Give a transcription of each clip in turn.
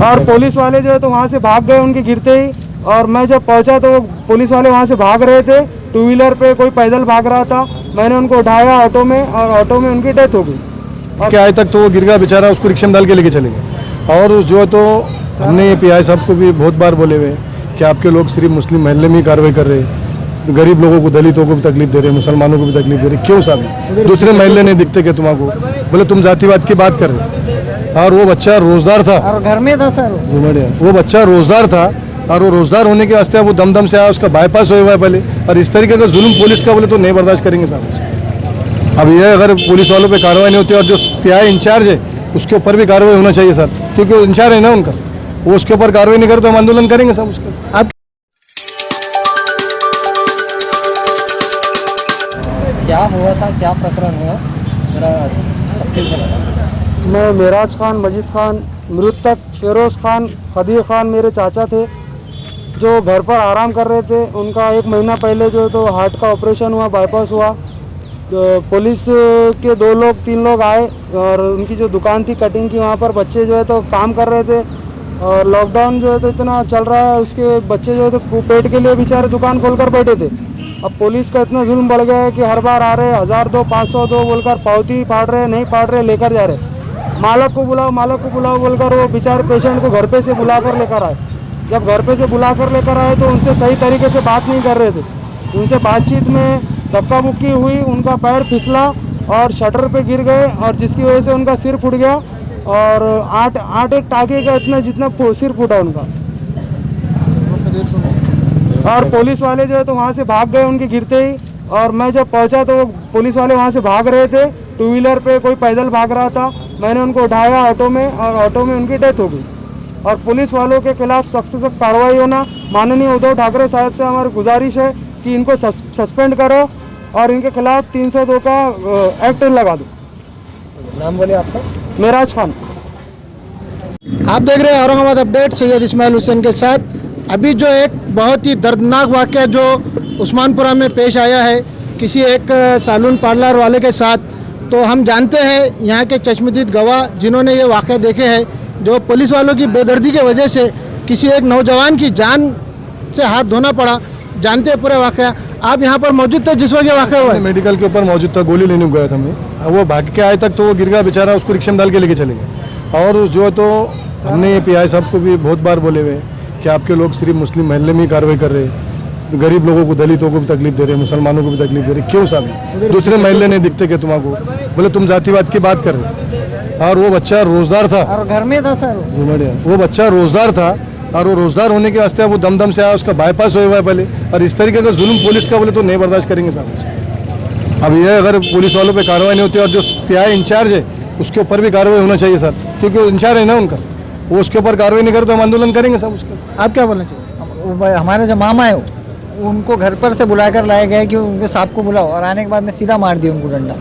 और पुलिस वाले जो है तो वहाँ से भाग गए उनके गिरते ही। और मैं जब पहुँचा तो पुलिस वाले वहाँ से भाग रहे थे, टू व्हीलर पे, कोई पैदल भाग रहा था। मैंने उनको उठाया ऑटो में और ऑटो में उनकी डेथ हो गई। और क्या आज तक तो वो गिर गया बेचारा, उसको रिक्शा में डाल के लेके चले गए। और जो है तो हमने ये पीआई साहब को भी बहुत बार बोले हुए कि आपके लोग सिर्फ मुस्लिम महल्ले में ही कार्रवाई कर रहे हैं, गरीब लोगों को, दलितों को भी तकलीफ दे रहे हैं, मुसलमानों को भी तकलीफ दे रहे हैं, क्यों साहब दूसरे महल्ले नहीं दिखते क्या तुमको? बोले तुम जातिवाद की बात कर रहे। और वो बच्चा रोजदार था और घर में था सर, वो बच्चा रोजदार था और वो रोजगार होने के वास्ते वो दम से आया, उसका बाईपास हुआ है पहले। और इस तरीके का जुल्म पुलिस का बोले तो नहीं बर्दाश्त करेंगे साहब। अब ये अगर पुलिस वालों पे कार्रवाई नहीं होती और जो पीआई इंचार्ज है उसके ऊपर भी कार्रवाई होना चाहिए सर, क्योंकि वो इंचार्ज है ना उनका, वो उसके ऊपर कार्रवाई नहीं करे तो हम आंदोलन करेंगे साहब उसका। आप क्या हुआ था, क्या प्रकरण हुआ? मैं मेराज खान, मजीद खान, मृतक फेरोज खान, खदीर खान मेरे चाचा थे जो घर पर आराम कर रहे थे। उनका 1 महीना पहले जो तो हार्ट का ऑपरेशन हुआ, बाईपास हुआ। तो पुलिस के 2 लोग 3 लोग आए और उनकी जो दुकान थी कटिंग की, वहाँ पर बच्चे जो है तो काम कर रहे थे। और लॉकडाउन जो है तो इतना चल रहा है, उसके बच्चे जो है तो पेट के लिए बेचारे दुकान खोलकर बैठे थे। अब पुलिस का इतना जुल्म बढ़ गया है कि हर बार आ रहे 1000 दो, 500 दो बोलकर पावती फाड़ रहे, नहीं फाड़ रहे, लेकर जा रहे। मालक को बुलाओ बोलकर वो बेचारे पेशेंट को घर पे से बुलाकर लेकर आए। जब घर पे से बुलाकर लेकर आए तो उनसे सही तरीके से बात नहीं कर रहे थे। उनसे बातचीत में धक्का मुक्की हुई, उनका पैर फिसला और शटर पे गिर गए और जिसकी वजह से उनका सिर फूट गया। और 8 एक टाके का इतना जितना सिर फूटा उनका। और पुलिस वाले जो है तो वहाँ से भाग गए उनके गिरते ही। और मैं जब पहुँचा तो पुलिस वाले वहाँ से भाग रहे थे, टू व्हीलर पे, कोई पैदल भाग रहा था। मैंने उनको उठाया ऑटो में और ऑटो में उनकी डेथ हो गई। और पुलिस वालों के खिलाफ सख्त से सख्त कार्रवाई होना। माननीय उद्धव ठाकरे साहब से हमारी गुजारिश है कि इनको सस्पेंड करो और इनके खिलाफ 302 का एक्ट लगा दो। नाम बोले आपका? मेराज खान। आप देख रहे हैं औरंगाबाद अपडेट, सैयद इस्माइल हुसैन के साथ। अभी जो एक बहुत ही दर्दनाक वाक़या जो उस्मानपुरा में पेश आया है किसी एक सैलून पार्लर वाले के साथ, तो हम जानते हैं यहाँ के चश्मदीद गवाह जिन्होंने ये वाक़या देखे हैं, जो पुलिस वालों की बेदर्दी की वजह से किसी एक नौजवान की जान से हाथ धोना पड़ा। जानते हैं पूरा वाक़या। आप यहाँ पर मौजूद थे जिस वक्त ये वाक़या हुआ है? मेडिकल के ऊपर मौजूद था, गोली लेने गया था मैं। वो भाग के आए तक तो वो गिर गया बेचारा, उसको रिक्शा में डाल के लेके चले गए। और जो है तो हमने ये पीआई साहब को भी बहुत बार बोले हुए कि आपके लोग सिर्फ मुस्लिम महल्ले में ही कार्रवाई कर रहे हैं, गरीब लोगों को, दलितों को भी तकलीफ दे रहे हैं, मुसलमानों को भी तकलीफ दे रहे हैं, क्यों साहब दूसरे महल्ले नहीं दिखते क्या तुमको? बोले तुम जातिवाद की बात कर रहे। और वो बच्चा रोजदार था और घर में था सर, वो बच्चा रोजदार था और वो रोजगार होने के वास्ते वो दम से आया, उसका बाईपास हुआ है पहले। और इस तरीके का जुल्म पुलिस का बोले तो नहीं बर्दाश्त करेंगे साहब। अब ये अगर पुलिस वालों पे कार्रवाई नहीं होती और जो पीआई इंचार्ज है उसके ऊपर भी कार्रवाई होना चाहिए सर, क्योंकि वो इंचार्ज है ना उनका, वो उसके ऊपर कार्रवाई नहीं करे तो हम आंदोलन करेंगे साहब उसका। आप क्या बोलना चाहिए? हमारे जो मामा है उनको घर पर से बुलाकर लाया गया कि उनके साहब को बुलाओ, और आने के बाद में सीधा मार दिया उनको डंडा।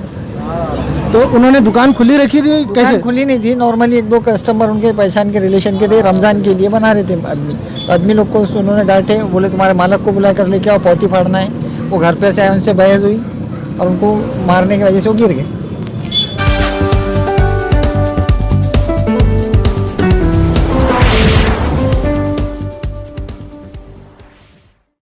तो उन्होंने दुकान खुली रखी थी? कैसे? खुली नहीं थी, नॉर्मली 1-2 कस्टमर उनके पहचान के, रिलेशन के थे, रमज़ान के लिए बना रहे थे। आदमी लोग को उन्होंने डांटे, बोले तुम्हारे मालक को बुला कर लेके आओ, पौती फाड़ना है। वो घर पे से आए, उनसे बहस हुई और उनको मारने की वजह से वो गिर गए।